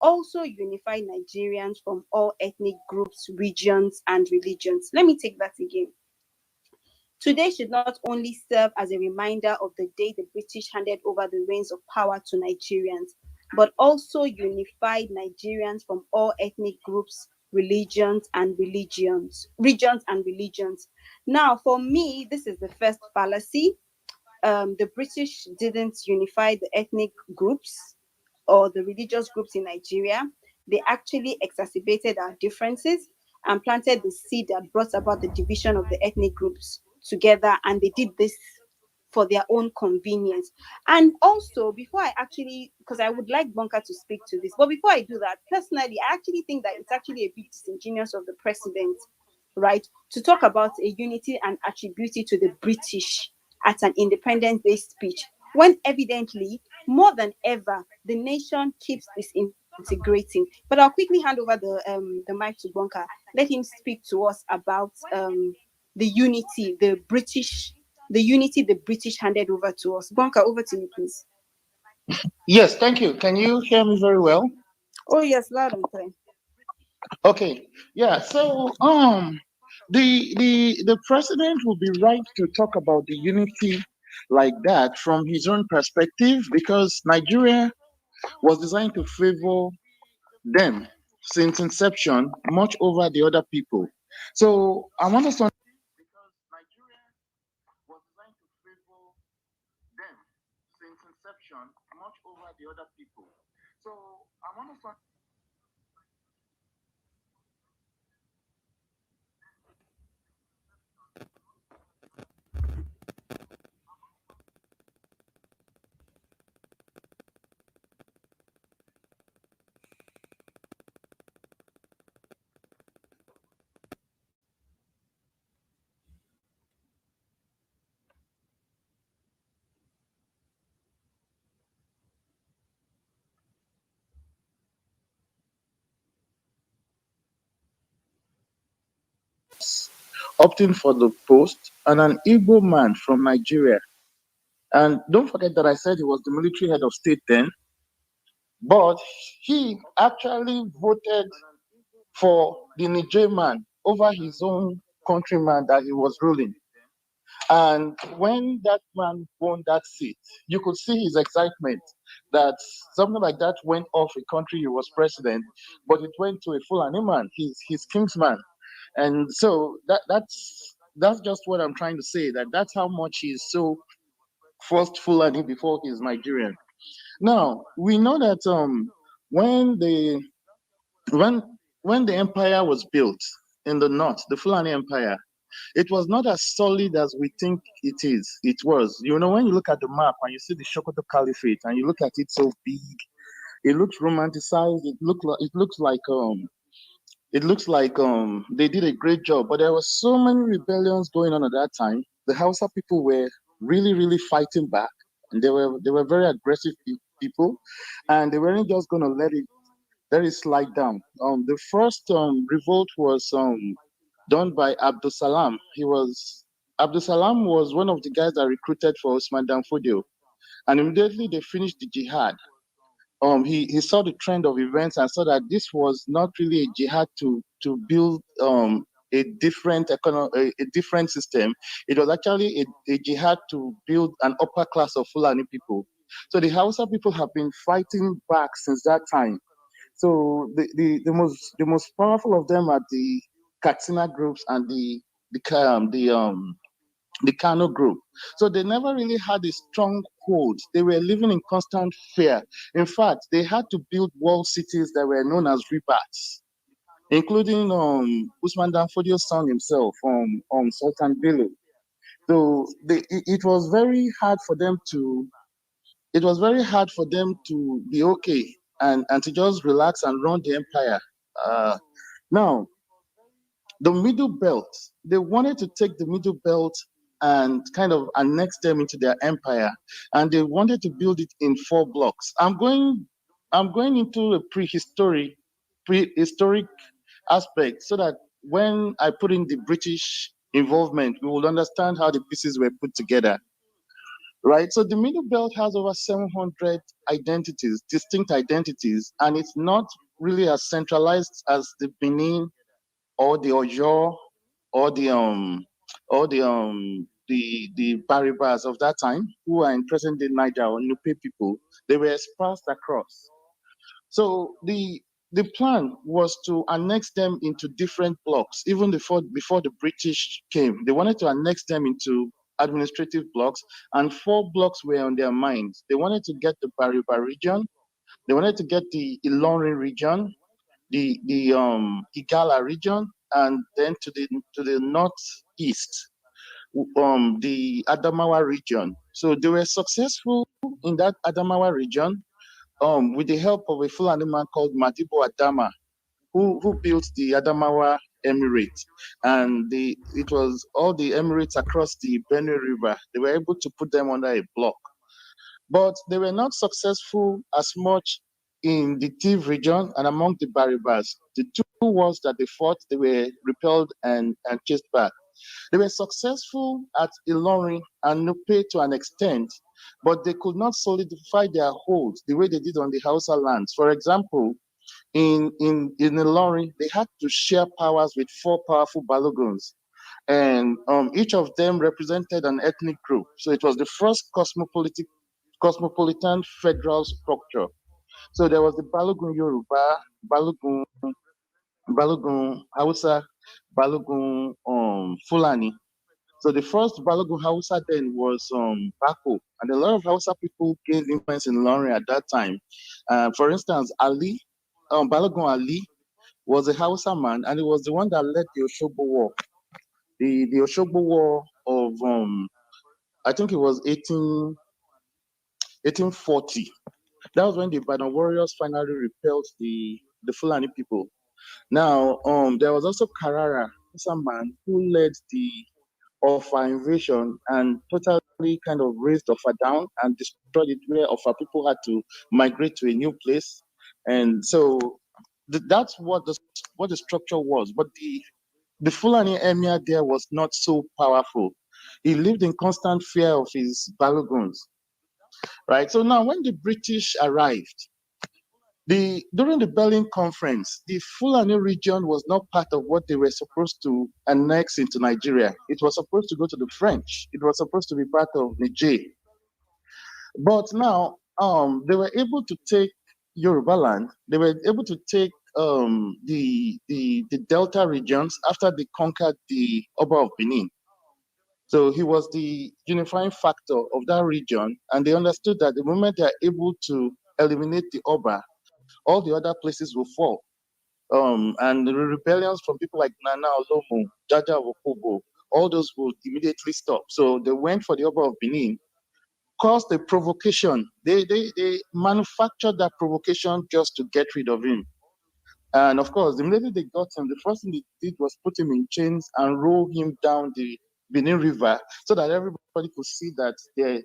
also unified Nigerians from all ethnic groups, regions, and religions. Let me take that again. Today should not only serve as a reminder of the day the British handed over the reins of power to Nigerians, but also unified Nigerians from all ethnic groups, regions and religions. Now, for me, this is the first fallacy. The British didn't unify the ethnic groups or the religious groups in Nigeria. They actually exacerbated our differences and planted the seed that brought about the division of the ethnic groups together. And they did this for their own convenience. And also, before I actually, because I would like Bunker to speak to this, but before I do that, personally, I actually think that it's actually a bit disingenuous of the president, right, to talk about a unity and attribute it to the British at an Independence Day speech, when evidently, more than ever, the nation keeps disintegrating. But I'll quickly hand over the mic to Bunker. Let him speak to us about the unity, the unity the British handed over to us. Bunker, over to you, please. Yes, thank you. Can you hear me very well? Oh yes, loud and clear. Okay. Yeah. So the president will be right to talk about the unity like that from his own perspective, because Nigeria was designed to favor them since inception much over the other people. So I want us to, because Nigeria was designed to favor them since inception much over the other people. So I want us to opting for the post, and an Igbo man from Nigeria. And don't forget that I said he was the military head of state then, but he actually voted for the Niger man over his own countryman that he was ruling. And when that man won that seat, you could see his excitement that something like that went off a country he was president, but it went to a Fulani man, his kingsman. And so that's just what I'm trying to say, that that's how much he's so first Fulani before he's Nigerian. Now we know that when the when when the empire was built in the north, the Fulani Empire, it was not as solid as we think it is. It was, when you look at the map and you see the Sokoto Caliphate and you look at it so big, it looks romanticized. It looks like they did a great job, but there were so many rebellions going on at that time. The Hausa people were really, really fighting back, and they were very aggressive people, and they weren't just going to let it slide down. The first revolt was done by Abdul Salam. Abdul Salam was one of the guys that recruited for Osman Danfodio, and immediately they finished the jihad. He saw the trend of events and saw that this was not really a jihad to build a different system. It was actually a jihad to build an upper class of Fulani people. So the Hausa people have been fighting back since that time. So the most powerful of them are the Katsina groups and the Kano group. So they never really had a strong hold. They were living in constant fear. In fact, they had to build walled cities that were known as rebats, including Usman Danfodio's son himself, Sultan Bello. So it was very hard for them to be okay and to just relax and run the empire. Now, the middle belt, they wanted to take the middle belt and kind of annex them into their empire, and they wanted to build it in 4 blocks. I'm going into a prehistoric aspect, so that when I put in the British involvement, we will understand how the pieces were put together. right? So the Middle Belt has over 700 identities, distinct identities, and it's not really as centralized as the Benin or the Oyo or the Baribas of that time, who are in present day Niger or Nupe people. They were sparse across. So the plan was to annex them into different blocks. Even before the British came, they wanted to annex them into administrative blocks, and four blocks were on their minds. They wanted to get the Bariba region, they wanted to get the Ilorin region, the Igala region, and then to the northeast, the Adamawa region. So they were successful in that Adamawa region, with the help of a Fulani man called Madibo Adama, who built the Adamawa Emirate. And it was all the emirates across the Benue River. They were able to put them under a block. But they were not successful as much in the Tiv region and among the Baribas. The two wars that they fought, they were repelled and chased back. They were successful at Ilorin and Nupe to an extent, but they could not solidify their hold the way they did on the Hausa lands. For example, in Ilorin, they had to share powers with four powerful Balogons, and each of them represented an ethnic group. So it was the first cosmopolitan federal structure. So there was the Balogun Yoruba, Balogun Hausa, Balogun Fulani. So the first Balogun Hausa then was Bako, and a lot of Hausa people gained influence in Lorry at that time. For instance, Ali, Balogun Ali was a Hausa man, and he was the one that led the Oshogbo War. The Oshogbo War of, I think it was 1840. That was when the Ibadan warriors finally repelled the Fulani people. Now, there was also Carrara, some man who led the Offa invasion and totally kind of razed Offa down and destroyed it, where Offa people had to migrate to a new place. And so that's what the structure was. But the Fulani emir there was not so powerful. He lived in constant fear of his Balogons, right? So now when the British arrived, during the Berlin Conference, the Fulani region was not part of what they were supposed to annex into Nigeria. It was supposed to go to the French. It was supposed to be part of Niger. But now, they were able to take Yoruba land. They were able to take the Delta regions after they conquered the Oba of Benin. So he was the unifying factor of that region, and they understood that the moment they are able to eliminate the Oba, all the other places will fall. And the rebellions from people like Nana Olomo, Jaja Wokobo, all those would immediately stop. So they went for the Oba of Benin, caused a provocation. They manufactured that provocation just to get rid of him. And of course, immediately they got him, the first thing they did was put him in chains and roll him down the Benin River so that everybody could see that the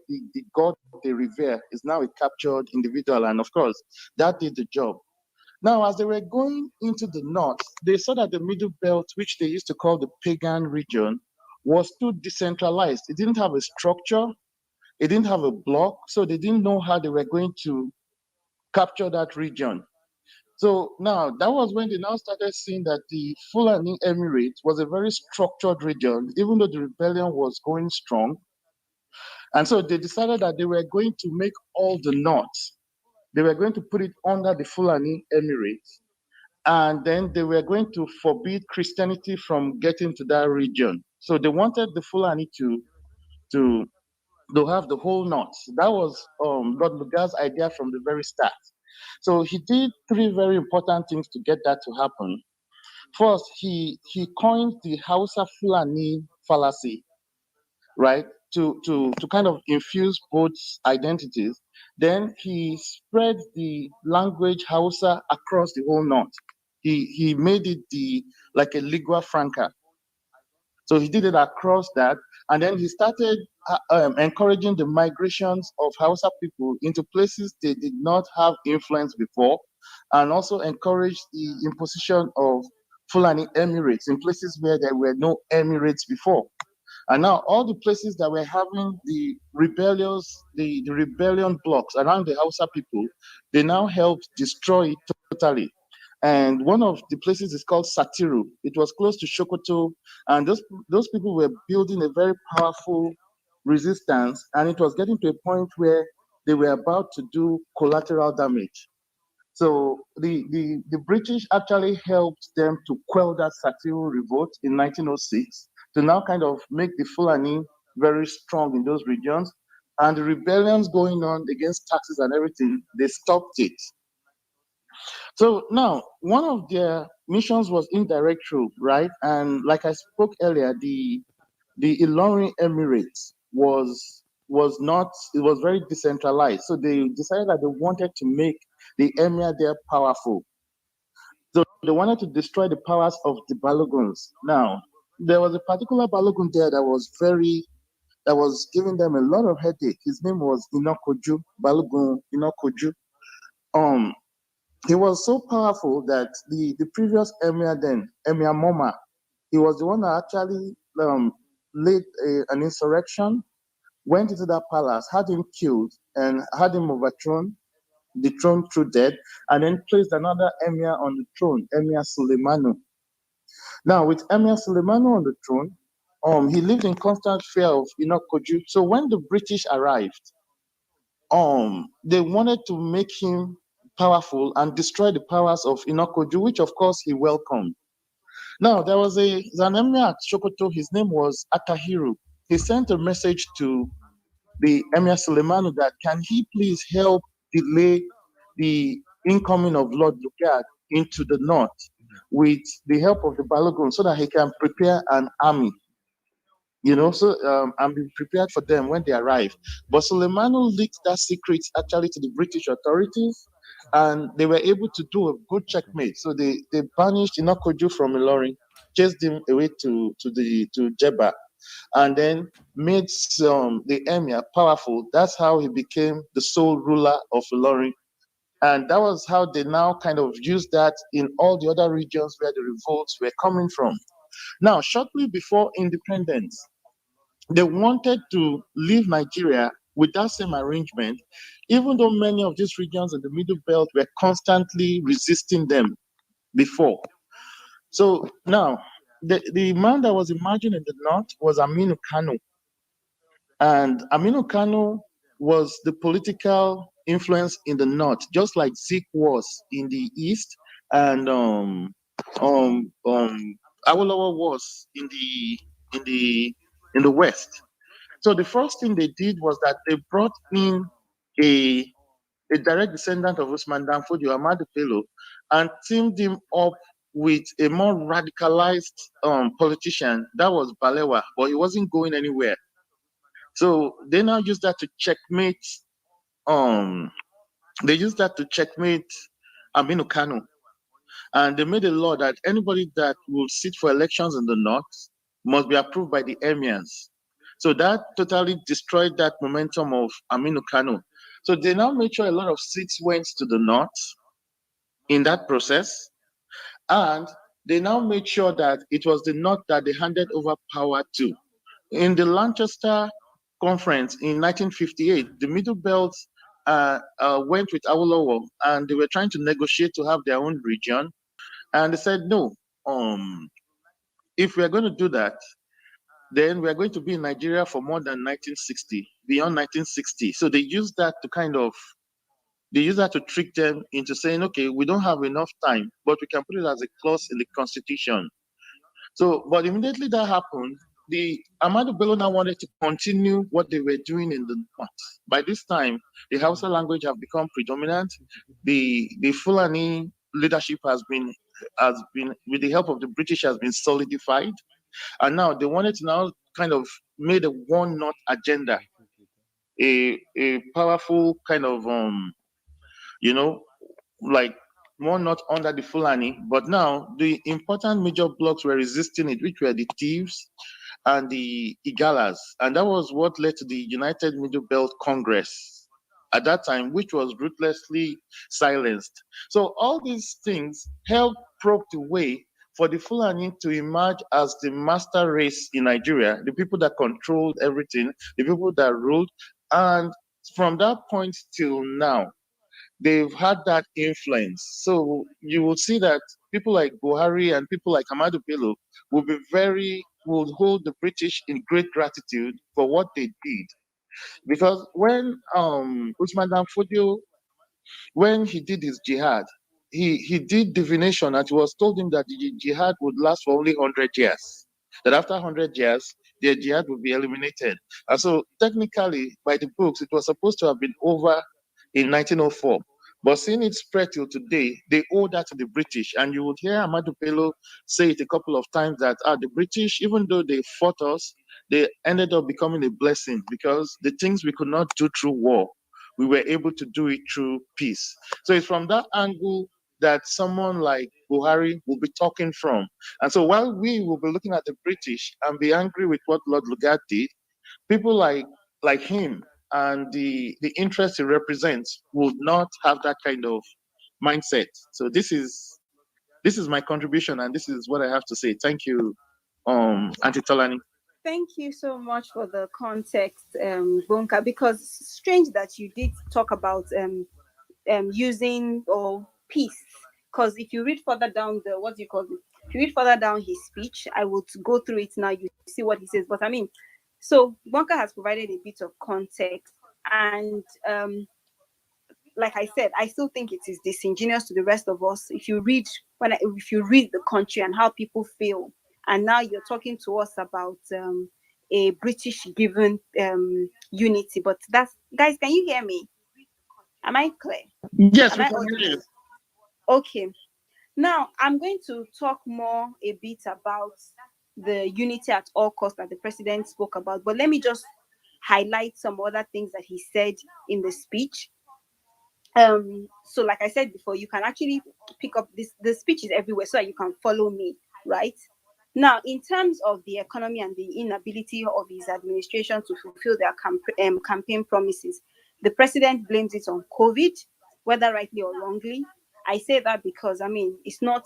god they revere is now a captured individual. And of course, that did the job. Now, as they were going into the north, they saw that the Middle Belt, which they used to call the pagan region, was too decentralized. It didn't have a structure, it didn't have a block, so they didn't know how they were going to capture that region. So now that was when they now started seeing that the Fulani Emirate was a very structured region, even though the rebellion was going strong. And so they decided that they were going to make all the north, they were going to put it under the Fulani Emirate, and then they were going to forbid Christianity from getting to that region. So they wanted the Fulani to to have the whole north. That was Lord Lugard's idea from the very start. So he did three very important things to get that to happen. First, he coined the Hausa Fulani fallacy, right? To kind of infuse both identities. Then he spread the language Hausa across the whole north. He made it the like a lingua franca. So he did it across that, and then he started encouraging the migrations of Hausa people into places they did not have influence before, and also encouraged the imposition of Fulani Emirates in places where there were no Emirates before. And now all the places that were having the rebellion blocks around the Hausa people, they now helped destroy it totally. And one of the places is called Satiru. It was close to Sokoto, and those people were building a very powerful resistance, and it was getting to a point where they were about to do collateral damage. So the British actually helped them to quell that Satiru revolt in 1906 to now kind of make the Fulani very strong in those regions. And the rebellions going on against taxes and everything, they stopped it. So now, one of their missions was indirect rule, right? And like I spoke earlier, the Ilorin Emirates was not, it was very decentralized. So they decided that they wanted to make the emir there powerful. So they wanted to destroy the powers of the Balogons. Now, there was a particular Balogun there that was giving them a lot of headache. His name was Inokoju, Balogun Inokoju. Um, he was so powerful that the previous emir then, Emir Moma, he was the one that actually led an insurrection, went into that palace, had him killed, and had him overthrown, the throne through death, and then placed another emir on the throne, Emir Suleimanu. Now, with Emir Suleimanu on the throne, he lived in constant fear of Inokoju. So when the British arrived, they wanted to make him powerful and destroy the powers of Inokoju, which of course he welcomed. Now, there was an emir at Sokoto, his name was Atahiru. He sent a message to the Emir Suleimanu that can he please help delay the incoming of Lord Lugard into the north with the help of the Balogun so that he can prepare an army, and be prepared for them when they arrive. But Suleimanu leaked that secret actually to the British authorities, and they were able to do a good checkmate. So they banished Inokoju from Ilorin, chased him away to Jebba, and then made the emir powerful. That's how he became the sole ruler of Ilorin. And that was how they now kind of used that in all the other regions where the revolts were coming from. Now, shortly before independence, they wanted to leave Nigeria with that same arrangement, even though many of these regions in the Middle Belt were constantly resisting them before. So now, the man that was emerging in the north was Aminu Kano. And Aminu Kano was the political influence in the north, just like Zik was in the east, and Awolowo was in the in the west. So the first thing they did was that they brought in a a direct descendant of Usman Danfodio, Ahmadu Bello, and teamed him up with a more radicalized politician that was Balewa, but he wasn't going anywhere. So they now use that to checkmate. Um, they use that to checkmate Aminu Kano, and they made a law that anybody that will sit for elections in the north must be approved by the emirs. So that totally destroyed that momentum of Aminu Kano. So they now made sure a lot of seats went to the north in that process, and they now made sure that it was the north that they handed over power to. In the Lancaster Conference in 1958, the Middle Belt went with Awolowo, and they were trying to negotiate to have their own region. And they said, no, if we are going to do that, then we are going to be in Nigeria for more than 1960, beyond 1960. So they use that to trick them into saying, okay, we don't have enough time, but we can put it as a clause in the constitution. So, but immediately that happened, the Ahmadu Bello now wanted to continue what they were doing in the north. By this time, the Hausa language have become predominant. The Fulani leadership has been with the help of the British has been solidified, and now they wanted to now kind of made a one north agenda, a powerful kind of you know like one not under the Fulani, but now the important major blocks were resisting it, which were the thieves and the Igalas. And that was what led to the United Middle Belt Congress at that time, which was ruthlessly silenced. So all these things helped probe the way for the Fulani to emerge as the master race in Nigeria, the people that controlled everything, the people that ruled. And from that point till now, they've had that influence. So you will see that people like Buhari and people like Ahmadu Bello will hold the British in great gratitude for what they did. Because when Usman Dan Fodio, when he did his jihad, he did divination and it was told him that the jihad would last for only 100 years. That after 100 years, the jihad would be eliminated. And so, technically, by the books, it was supposed to have been over in 1904. But seeing it spread till today, they owe that to the British. And you would hear Ahmadu Bello say it a couple of times that the British, even though they fought us, they ended up becoming a blessing because the things we could not do through war, we were able to do it through peace. So it's from that angle that someone like Buhari will be talking from. And so while we will be looking at the British and be angry with what Lord Lugard did, people like him and the interest he represents would not have that kind of mindset. So this is my contribution and this is what I have to say. Thank you, Auntie Tolani. Thank you so much for the context, Bunka, because it's strange that you did talk about using or peace. Because if you read further down the what do you call it? If you read further down his speech, I would go through it now. You see what he says. But I mean, so Bunka has provided a bit of context, and like I said, I still think it is disingenuous to the rest of us. If you read the country and how people feel, and now you're talking to us about a British given unity. But that's guys, can you hear me? Am I clear? Yes, Am we I can hear audible? you. Okay. Now I'm going to talk more a bit about the unity at all costs that the president spoke about. But let me just highlight some other things that he said in the speech. So like I said before, you can actually pick up this, the speech is everywhere so that you can follow me, right? Now, in terms of the economy and the inability of his administration to fulfill their campaign promises, the president blames it on COVID, whether rightly or wrongly. I say that because I mean it will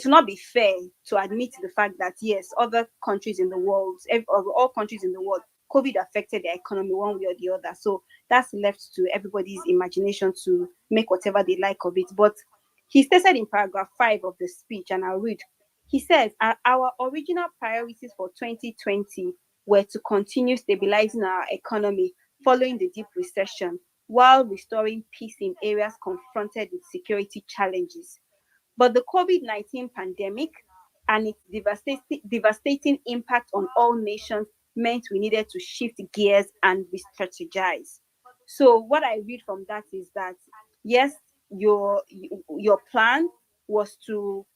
not be fair to admit the fact that yes, other countries in the world, all countries in the world, COVID affected their economy one way or the other. So that's left to everybody's imagination to make whatever they like of it. But he stated in paragraph 5 of the speech, and I'll read. He says, our original priorities for 2020 were to continue stabilizing our economy following the deep recession while restoring peace in areas confronted with security challenges. But the COVID-19 pandemic and its devastating impact on all nations meant we needed to shift gears and re strategize. So, what I read from that is that, yes, your plan was to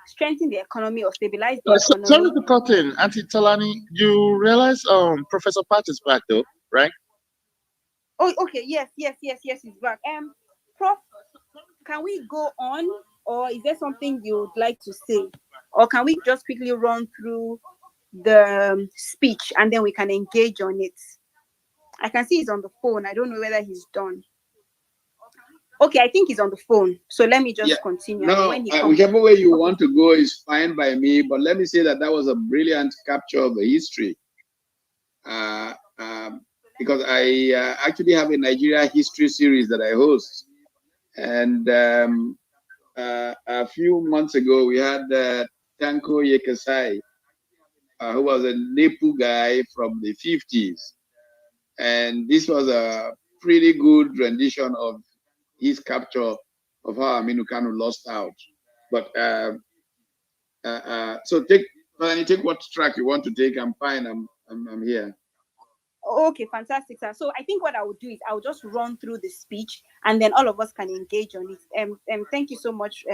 strengthen the economy or stabilize the Sorry economy. to cut in, Auntie Tolani. You realize Professor Pat is back though, right? Oh, okay, yes, it's back. Prof, can we go on, or is there something you would like to say, or can we just quickly run through the speech and then we can engage on it? I can see he's on the phone. I don't know whether he's done. Okay, I think he's on the phone, so let me Yeah. just continue and then No, when he comes. whichever way you Okay. want to go is fine by me. But let me say that that was a brilliant capture of the history. Uh, um, because I actually have a Nigeria history series that I host, and a few months ago we had Tanko Yekesai, who was a Nepu guy from the 50s, and this was a pretty good rendition of his capture of how Aminu Kano lost out. But so take what track you want to take. I'm fine. I'm here. Okay, fantastic, sir. So I think what I would do is I'll just run through the speech and then all of us can engage on it. Thank you so much,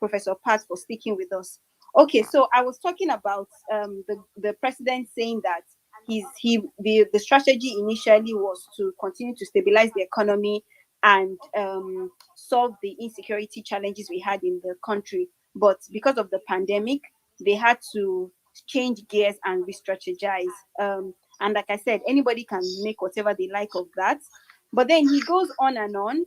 Professor Pat, for sticking with us. Okay, so I was talking about the president saying that the strategy initially was to continue to stabilize the economy and solve the insecurity challenges we had in the country. But because of the pandemic, they had to change gears and re-strategize. And like I said, anybody can make whatever they like of that. But then he goes on and on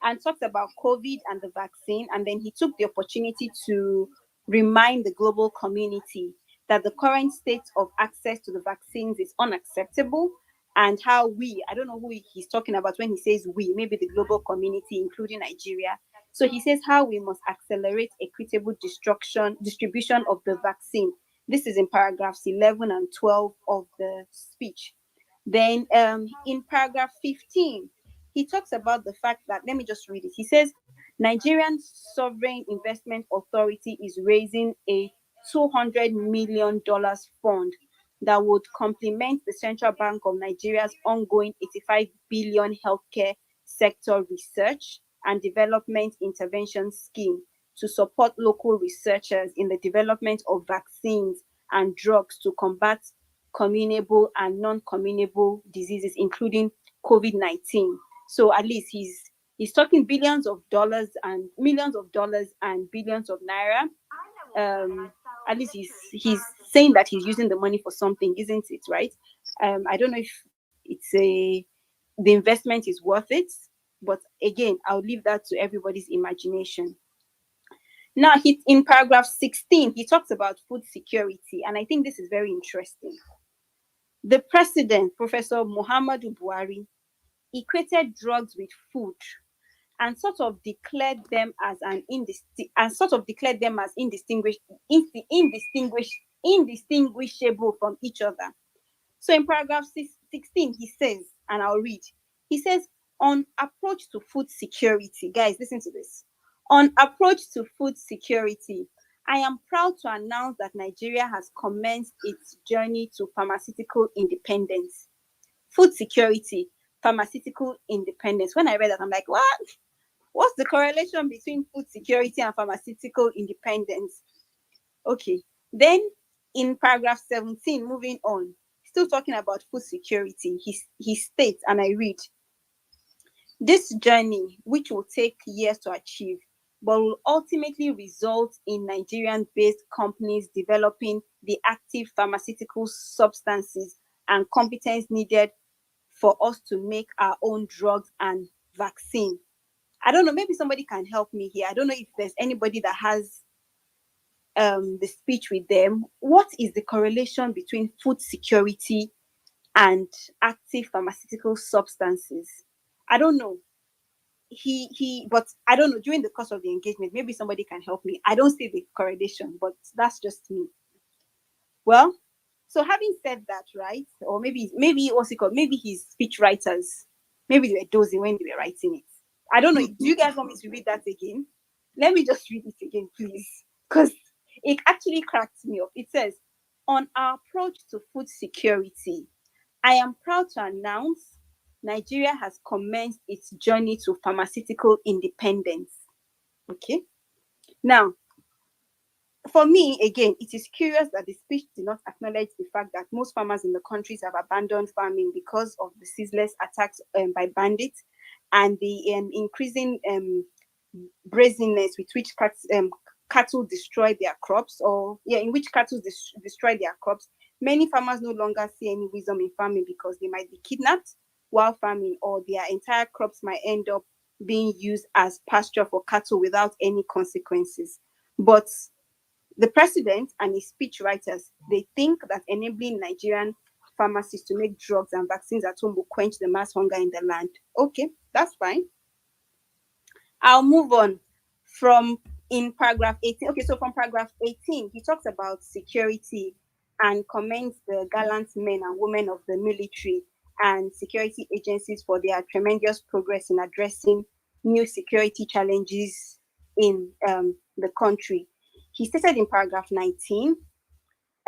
and talked about COVID and the vaccine. And then he took the opportunity to remind the global community that the current state of access to the vaccines is unacceptable, and how we, I don't know who he's talking about when he says we, maybe the global community, including Nigeria. So he says how we must accelerate equitable distribution of the vaccine. This is in paragraphs 11 and 12 of the speech. Then in paragraph 15, he talks about the fact that, let me just read it. He says, Nigerian Sovereign Investment Authority is raising a $200 million fund that would complement the Central Bank of Nigeria's ongoing 85 billion healthcare sector research and development intervention scheme to support local researchers in the development of vaccines and drugs to combat communicable and non-communicable diseases, including COVID-19. So at least he's talking billions of dollars and millions of dollars and billions of naira. At least he's saying that he's using the money for something, isn't it? Right? I don't know if the investment is worth it, but again, I'll leave that to everybody's imagination. Now, in paragraph 16, he talks about food security, and I think this is very interesting. The president, Professor Muhammadu Buhari, equated drugs with food and sort of declared them as indistinguishable from each other. So in paragraph 16, he says, and I'll read, he says, on approach to food security, guys, listen to this. On approach to food security, I am proud to announce that Nigeria has commenced its journey to pharmaceutical independence. Food security, pharmaceutical independence. When I read that, I'm like, what? What's the correlation between food security and pharmaceutical independence? Okay. Then in paragraph 17, moving on, still talking about food security, he states, and I read, this journey, which will take years to achieve, but will ultimately result in Nigerian-based companies developing the active pharmaceutical substances and competence needed for us to make our own drugs and vaccine. I don't know, maybe somebody can help me here. I don't know if there's anybody that has the speech with them. What is the correlation between food security and active pharmaceutical substances? I don't know. But I don't know. During the course of the engagement, maybe somebody can help me. I don't see the correlation, but that's just me. Well, so having said that, right? Or maybe what's it called? Maybe his speech writers, maybe they were dozing when they were writing it. I don't know. Do you guys want me to read that again? Let me just read it again, please, because it actually cracks me up. It says, on our approach to food security, I am proud to announce Nigeria has commenced its journey to pharmaceutical independence. Okay. Now, for me, again, it is curious that the speech did not acknowledge the fact that most farmers in the countries have abandoned farming because of the ceaseless attacks by bandits and the increasing brazenness with which cattle destroy their crops, or in which cattle destroy their crops. Many farmers no longer see any wisdom in farming because they might be kidnapped while farming, or their entire crops might end up being used as pasture for cattle without any consequences. But the president and his speechwriters, they think that enabling Nigerian pharmacists to make drugs and vaccines at home will quench the mass hunger in the land. Okay, that's fine. I'll move on from in paragraph 18. Okay, so from paragraph 18, he talks about security and commends the gallant men and women of the military and security agencies for their tremendous progress in addressing new security challenges in the country. He stated in paragraph 19,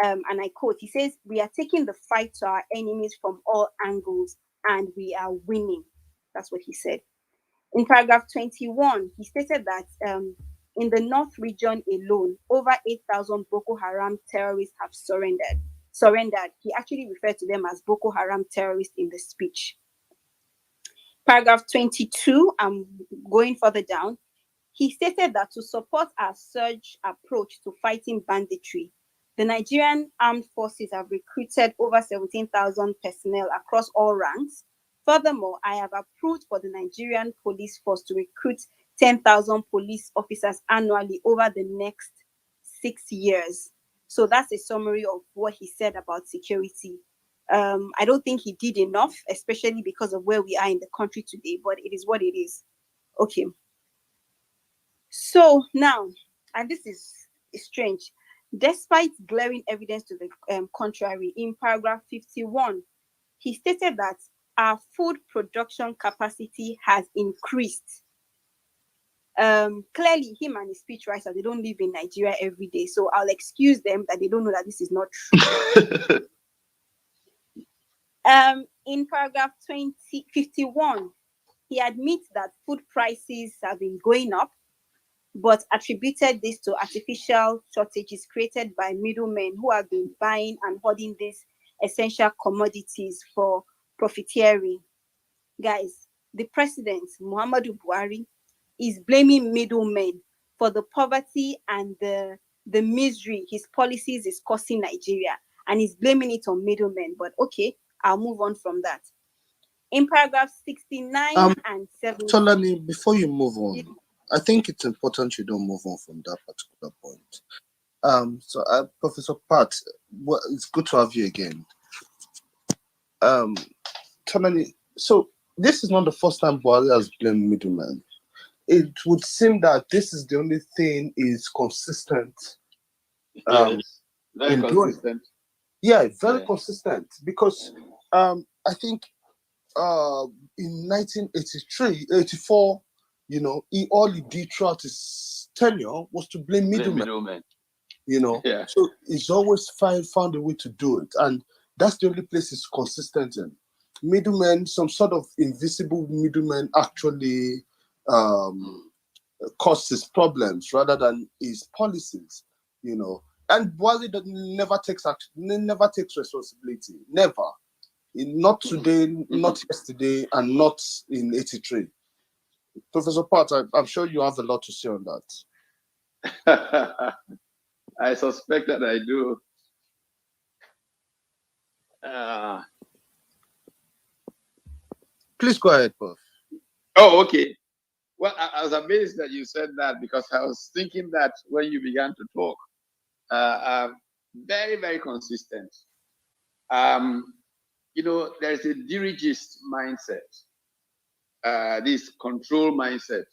and I quote, he says, we are taking the fight to our enemies from all angles and we are winning. That's what he said. In paragraph 21, he stated that in the North region alone, over 8,000 Boko Haram terrorists have surrendered. He actually referred to them as Boko Haram terrorists in the speech. Paragraph 22, I'm going further down. He stated that to support our surge approach to fighting banditry, the Nigerian armed forces have recruited over 17,000 personnel across all ranks Furthermore, I have approved for the Nigerian police force to recruit 10,000 police officers annually over the next 6 years. So that's a summary of what he said about security. I don't think he did enough, especially because of where we are in the country today, but it is what it is. Okay. So now, and this is strange, despite glaring evidence to the contrary, in paragraph 51, he stated that our food production capacity has increased. Clearly, him and his speech writer, they don't live in Nigeria every day, so I'll excuse them that they don't know that this is not true. In paragraph 51, he admits that food prices have been going up, but attributed this to artificial shortages created by middlemen who have been buying and hoarding these essential commodities for profiteering. Guys, the president, Muhammadu Buhari, is blaming middlemen for the poverty and the misery his policies is causing Nigeria, and he's blaming it on middlemen. But okay, I'll move on from that. In paragraph 69 and 70. Tolani, before you move on, I think it's important you don't move on from that particular point. Professor Pat, it's good to have you again. Tolani, so this is not the first time Buhari has blamed middlemen. It would seem that this is the only thing is consistent. Yes, very consistent. Yeah, very consistent, because I think in 1983, 84, all he did throughout his tenure was to blame middlemen. So he's always found a way to do it, and that's the only place he's consistent in. Middlemen, some sort of invisible middlemen, actually causes problems rather than his policies. And Buhari never takes action, never takes responsibility, never. Not today, not yesterday, and not in 83. Professor Pat, I'm sure you have a lot to say on that. I suspect that I do. Please go ahead, Prof. Oh, okay. Well, I was amazed that you said that, because I was thinking that when you began to talk. Very, very consistent. There's a dirigist mindset, this control mindset.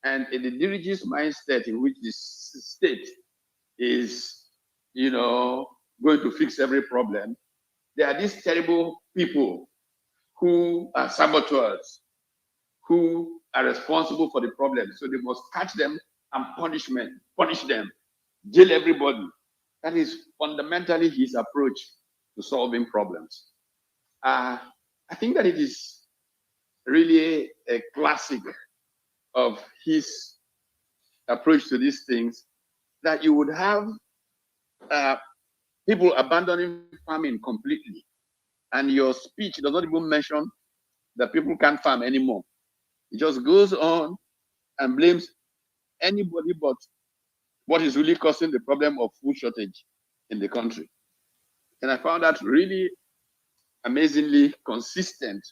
And in the dirigist mindset in which this state is, going to fix every problem, there are these terrible people who are saboteurs, who are responsible for the problem. So they must catch them and punish them, jail everybody. That is fundamentally his approach to solving problems. I think that it is really a classic of his approach to these things, that you would have people abandoning farming completely, and your speech does not even mention that people can't farm anymore. It just goes on and blames anybody but what is really causing the problem of food shortage in the country. And I found that really amazingly consistent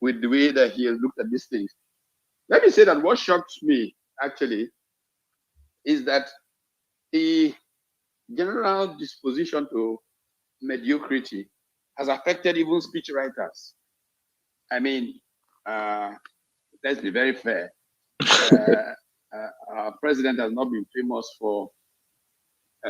with the way that he has looked at these things. Let me say that what shocked me, actually, is that the general disposition to mediocrity has affected even speech writers. I mean, let's be very fair. Our president has not been famous for